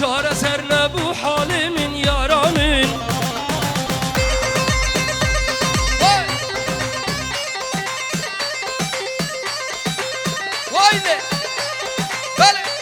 چاره سر نبو حال من یارانن وایده بله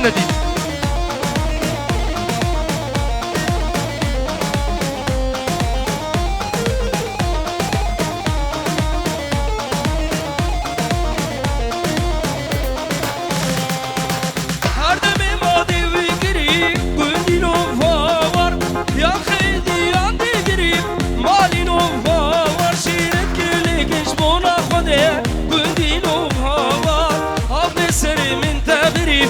ندی هر دم مادی ویگری گندینو وار یا خیلی آن دیگری مالینو وار شیرت کلیکش بونا خوده گندینو وار آب سری من تبری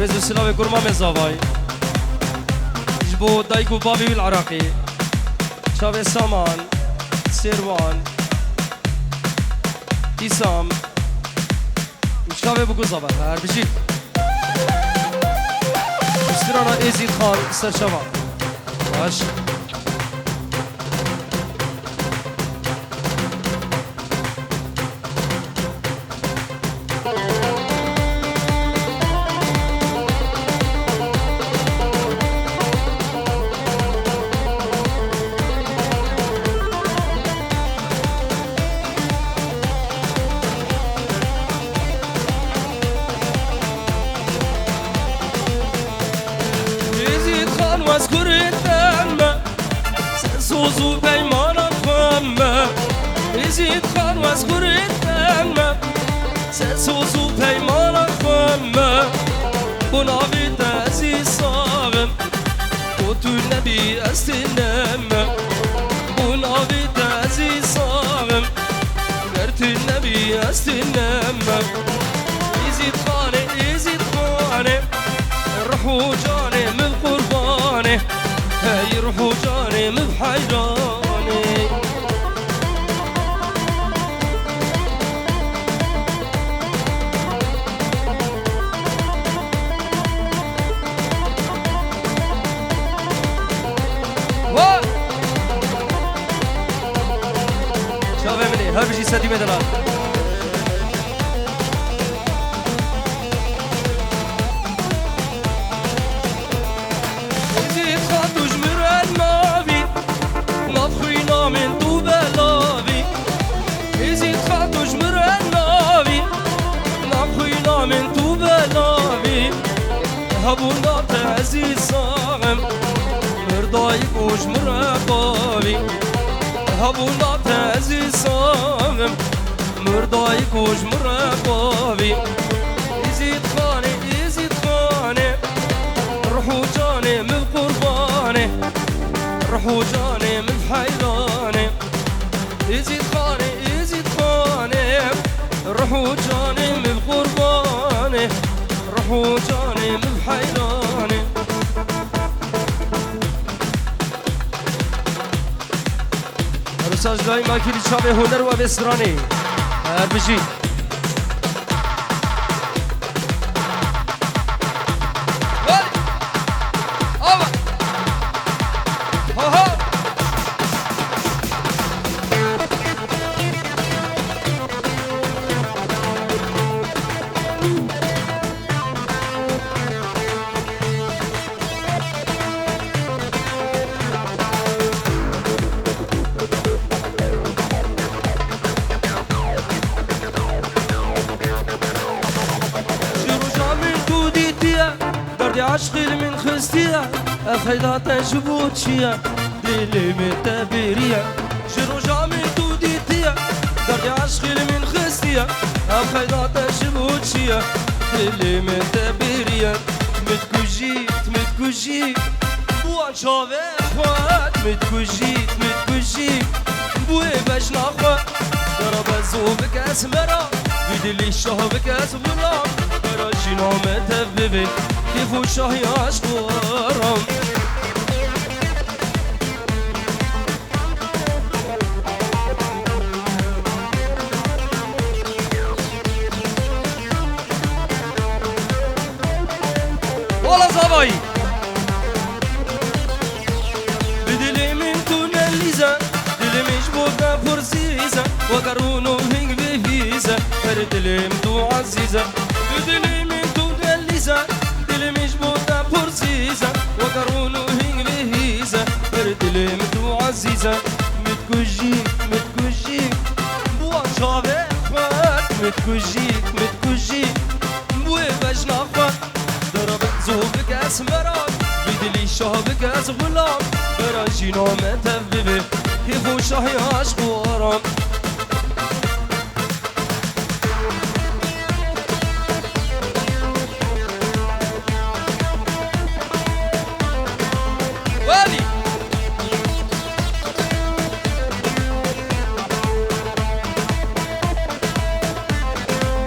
رزو سلاوي كرما مزاواي جبو دايكو بابي بالعراقي شابي سامان سيروان إسام شابي بقو زبا هر بجي مسترانا إيزيد خان سرشما باش واذكر الدم سوزو بيمان الفم يزيد خان واذكر الدم سوزو بيمان الفم بنابي تأسي صاغم قلت النبي استنم بنابي تأسي صاغم قلت النبي استنم يزيد خاني روحو جاني من قرباني هاي روحو جاني من حيراني شافي مني هر بجي سدي مدلال من تو بلاوی ازید خاطوش مرناوی نخوینا من تو بلاوی هبونا تعزیز ساغم مردای کوش مرقاوی هبونا تعزیز ساغم مردای کوش مرقاوی ازید خانه روحو جانه من قربانه روحو جانه من حیرانه ازید خانه روحو جانه من قربانه روحو جانه من حیرانه رساج دای ماکیلی چاوه هنر و بسرانی هر بجی دردی عشقی من خستیه افیدا تجبو چیه دلی من تبیریه جرو جامی تو دیتیه دردی عشقی من خستیه افیدا تجبو چیه دلی من تبیریه متکوژی بوان چاوه خواد متکوژی بوی بجنا خواد درا بزو بکس مرا بدلی شاه بکس غلام برا جینا متببه کیفو شاهی عشق ورم والا زبایی بدلی من تو نلیزه دلی میش بوده پرسیزه وگرونو هنگ بهیزه هر دلیم تو عزیزه بدلی من تو نلیزه دلی میش بوده پرسیزه وگرونو هنگ بهیزه هر دلیم تو عزیزه متکوژی بوان شاوه خواد متکوژی بوی بجنا خواد زو بکس مراد بدلی شاه بکس غلام برا جینا متببه کیفو شاهی عشق ورم ولی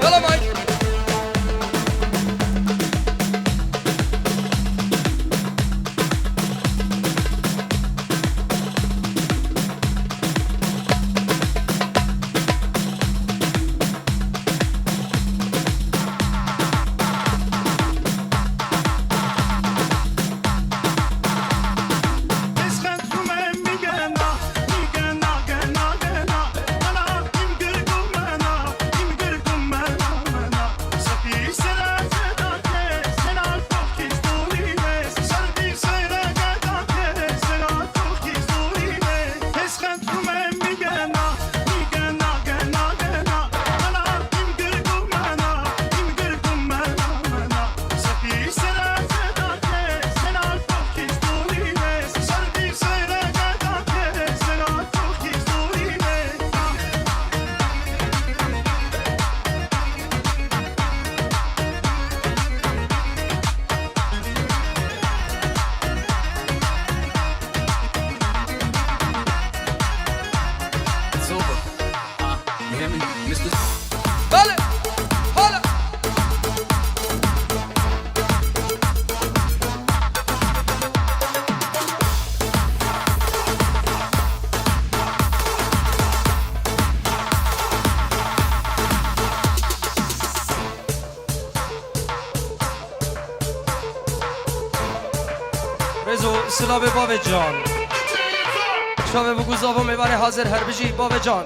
يلا مايك بله حالا رزو سلام بابا جان شاوه بگو زاوا میبره حاضر هر بجی بابا جان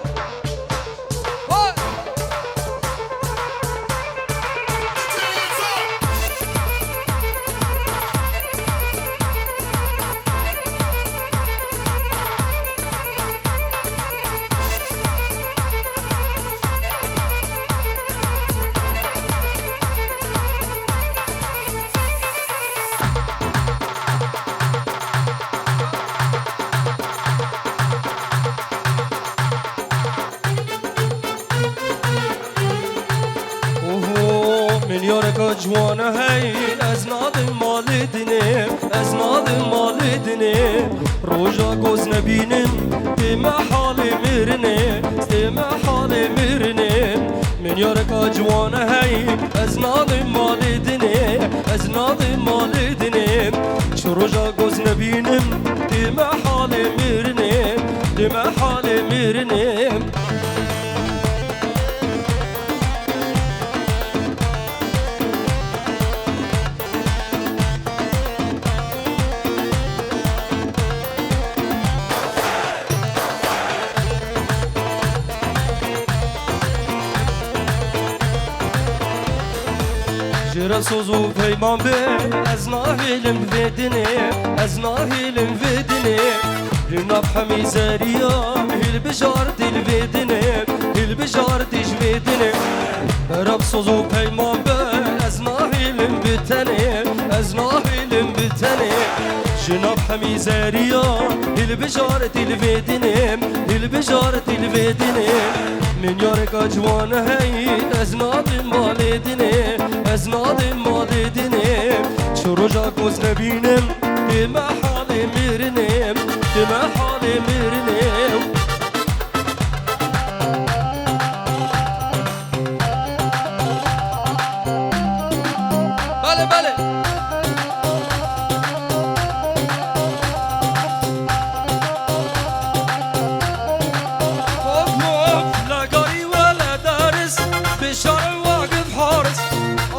میلیارد جوانه هی از ناد مال دینه از ناد مال دینه روزا گوز نبینم دم حال میرنه دم حال میرنه میلیارد جوانه هی از ناد مال دینه از ناد مال دینه روزا گوز نبینم دم حال میرنه دم حال میرنه جرا سوزو پیمان به از ناهیلم بدنه از ناهیلم بدنه لناب حمی زریا هل بجار دل بدنه هل بجار دج بدنه رب سوزو پیمان به از ناهیلم بدنه از ناهیلم تنه جناب حميزاريا البجارة الفيدنم البجارة الفيدنم من يارك أجوان هاي أزناد مالدنم أزناد مالدنم شروجا قوز نبينم كما حالي مرنم كما حالي مرنم بله بله لقاري ولا دارس بشارع واقف حارس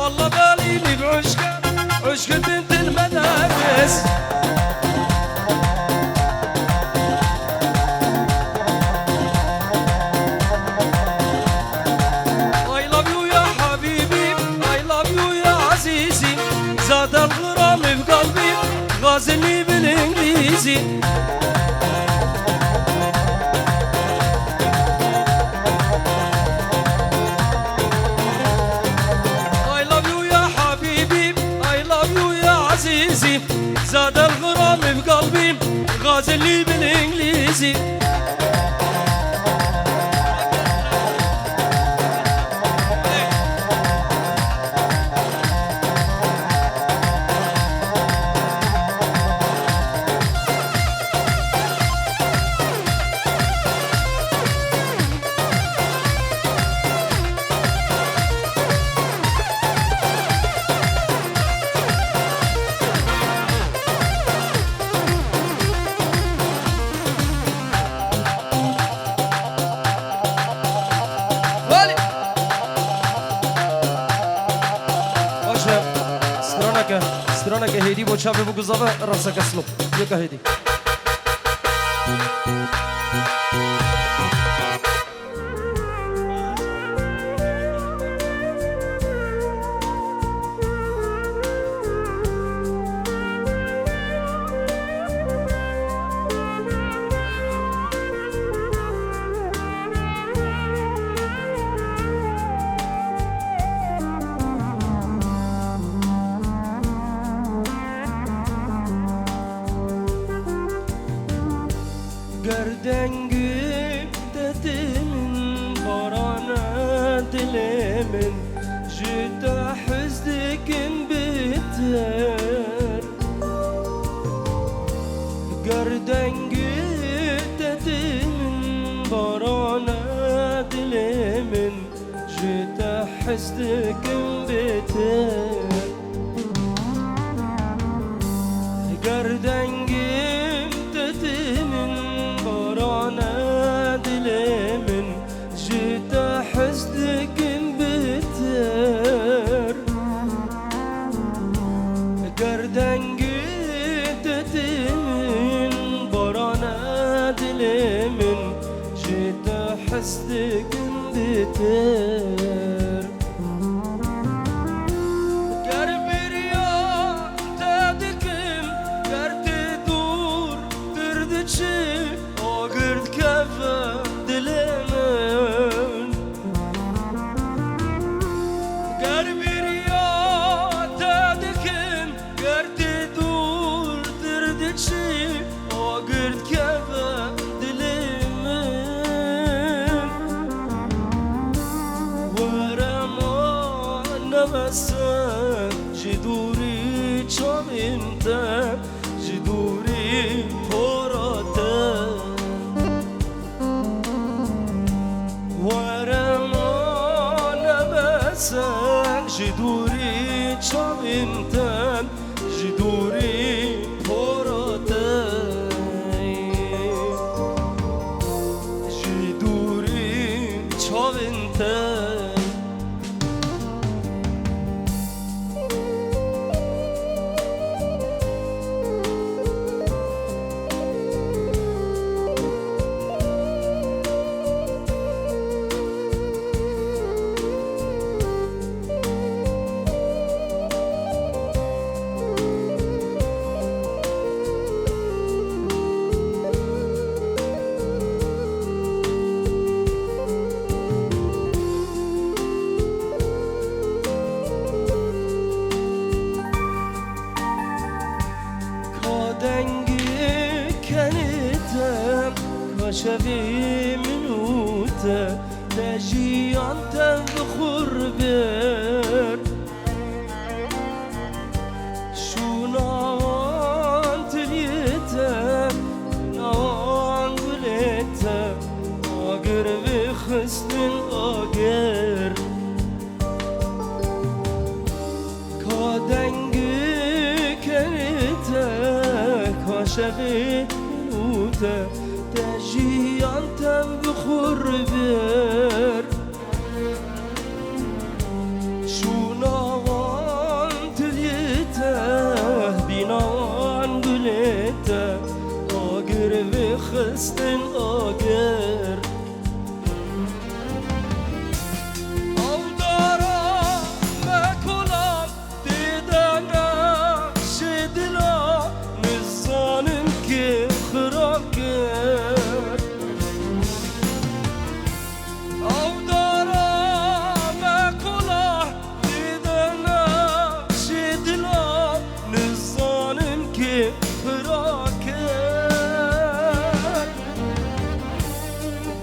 الله باليني بعشقه عشق بنت المدارس I love you يا حبيبي I love you يا عزيزي زاد الغرام بقلبي غازلني بالانجليزي I love you يا حبيبي I love you يا عزيزي زاد الغرام بقلبي غازلني بالانجليزي سترانك هيدي بوشافي بوغزافا راسك اسلوب يك هيدي Gerdengim dedimin barana dilimin Jüda hüzdikin biter Gerdengim dedimin barana dilimin Jüda hüzdikin biter Gerdengim dedimin barana dilimin Jüda hüzdikin biter Gerdengim dedimin barana dilimin Jüda hüzdikin biter Ger bir yan dedikim Gerti dur dirdiçi O gırd kefe dilimin Ger bir yan dedikim Gerti dur dirdiçi O gırd kefe dilimin Verema nefesen Jiduri çamimden Jiduri poraten Verema nefesen Jiduri çamimden Jiduri poraten Jiduri çamimden شوی منوته تجیان تبخور بر شونان تلیته نوان گلیته آگر بخستن آگر کادنگی کنیته کاشوی منوته تجیان تبخور بر شوناوان تلیته بیناوان گلیته آگر و خستن آگر او دارا مکلام دیدنه شدلا نزانم که خراکر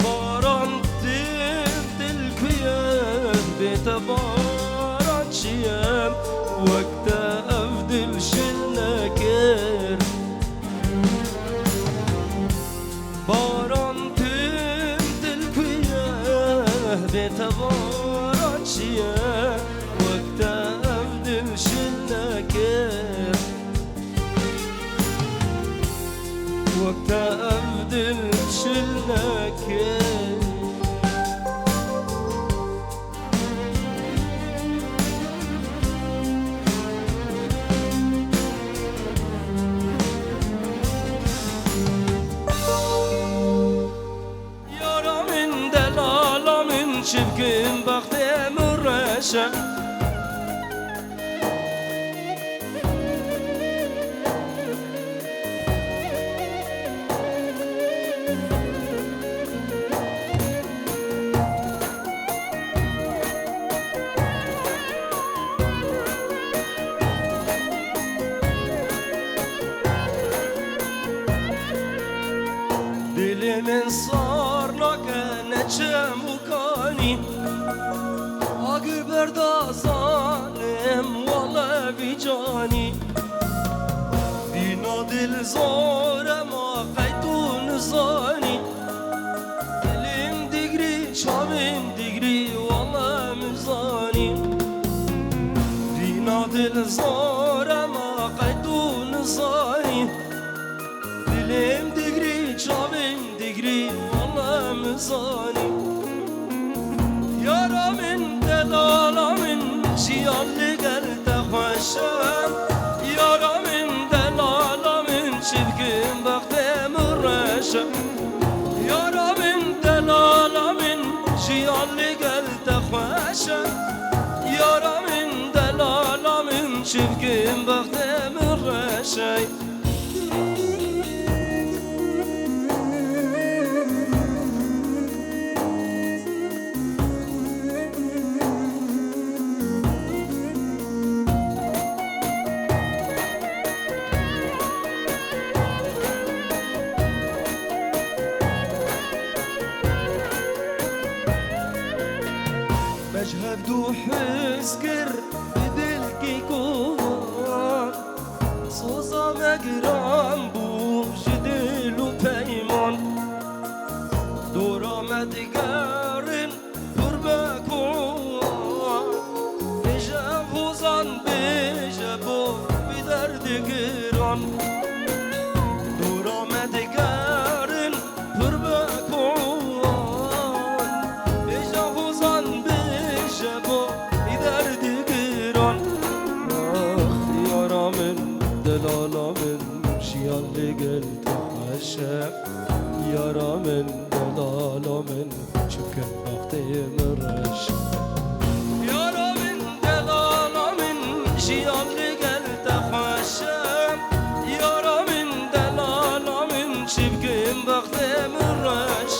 باران شيام وقت أفضل شلناكر باران تمتل كوياه بتباران شيام وقت أفضل شلناكر وقت أفضل شلناكر شبكين بختي مرشة دلي من صار لك نجم وكاني بردازانم والا بی جانی بینا دل زارم آقایتون زانی دلیم دیگری شامیم دیگری والا مزانی بینا دل زارم آقایتون زانی دلیم دیگری شامیم دیگری والا مزانی یارامن دلالامن شیان لگل تخوشم یارامن دلالامن شبکم وقت مرشم یارامن دلالامن شیان لگل تخوشم یارامن دلالامن شبکم وقت مرشم مجهب دو حسكر بدلكي كوان صوصا مقرام بو جدل وبيمان دورا مدقارن قربك وعوان بجاب وزان بجابو بدرد قران دورا مدقارن قربك وعوان بجاب وزان شبو بدرد قران يارامن دلالامن شيان لقلت حشا يارامن دلالامن شكن بختي مرش يارامن دلالامن شيان لقلت حشا يارامن دلالامن شكن بختي مرش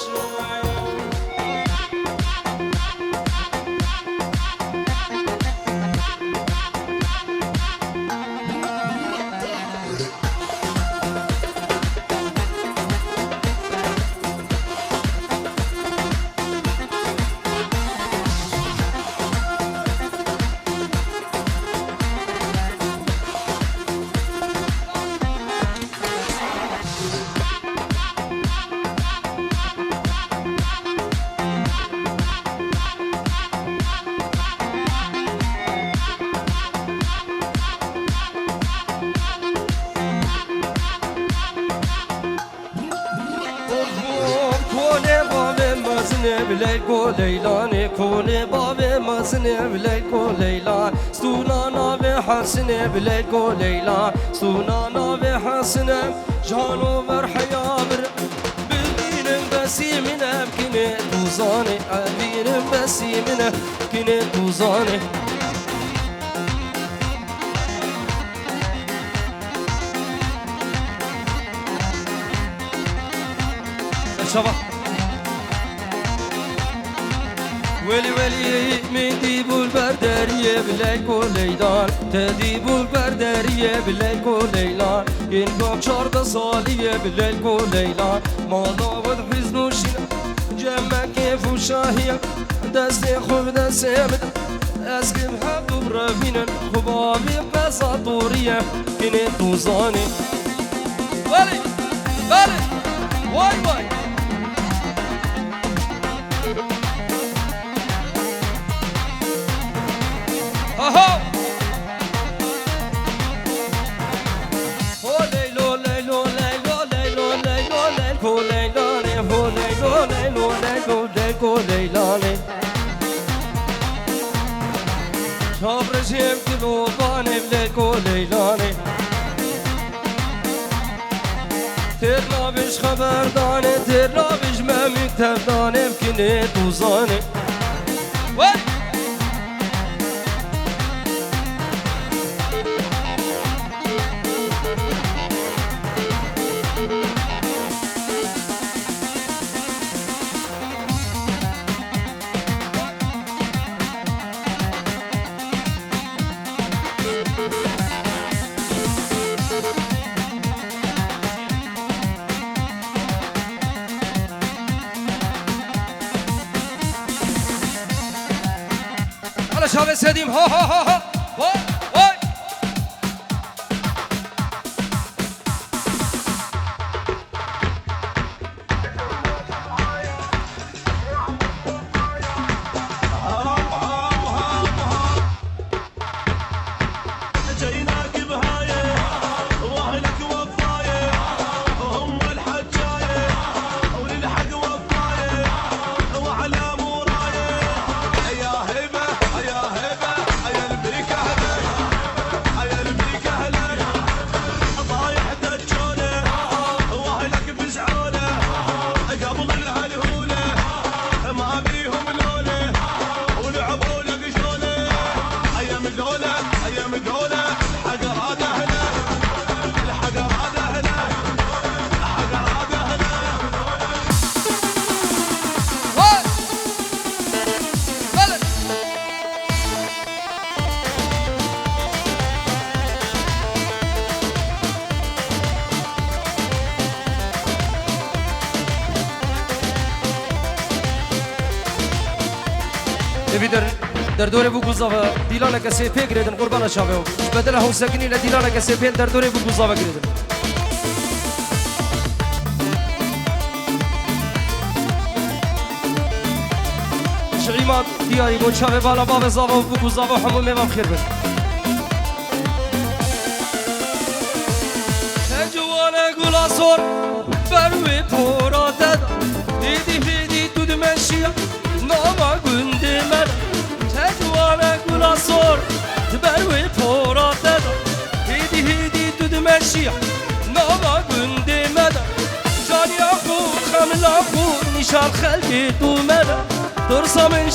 مزنه بلیل کو لیلانه کل باب مزنه بلیل کو لیلان ستونا ناو حسنه بلیل کو لیلان ستونا ناو حسنه جانو بر حیابر ببینم بسیمنه کنه دوزانه ببینم بسیمنه کنه دوزانه شباب ولی ولی میدی بول بردریه بلیک و لیلان تدی بول بردریه بلیک و لیلان این گام 14 سالیه بلیک و لیلان مالا و حزن و شینا جمع کیف و شاهیه دست خوب دست مد از کم حب و رفینن خوبابی بساطوریه کنه دوزانه ولی ولی وای وای Aha! Oh leylo leylo leylo leylo leylo leylo leylane ho leylo leylo leylo leylo leylane Şabrejim kilo bane leylo leylane Terlaviş haberdane terlaviş memik terdane kine tuzane Vay! شاوه سدیم ها ها ها ها وای وای در دوره بگوزاوه دیلانه کسی پی گریدن قربان شاوه بدل هم سکنی لدیلانه کسی پی در دوره بگوزاوه گریدن شغیمات دیاری بود شاوه بالا باب زاوه و بگوزاوه همون میوام خیر بد جوانه گلاسور بروی پورا دد دیدی تو دمشیه ناما گنده مد تجوانه گلاسور بروی پورا دد دیدی تو دمشیه ناما گنده مد جانیا خود خملا خود نشان خلقی تو مد درسا من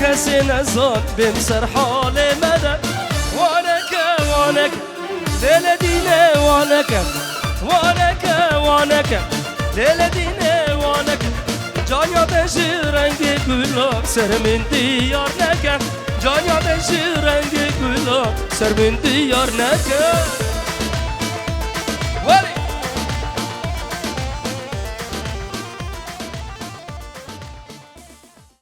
کسی نزاد بمسر حال مد وانک لیل دینه وانک لیل دینه وانک جانیا دشی رنگ گلاب سر من دیار نکن جانیا دشی رنگ گلاب سر من دیار نکن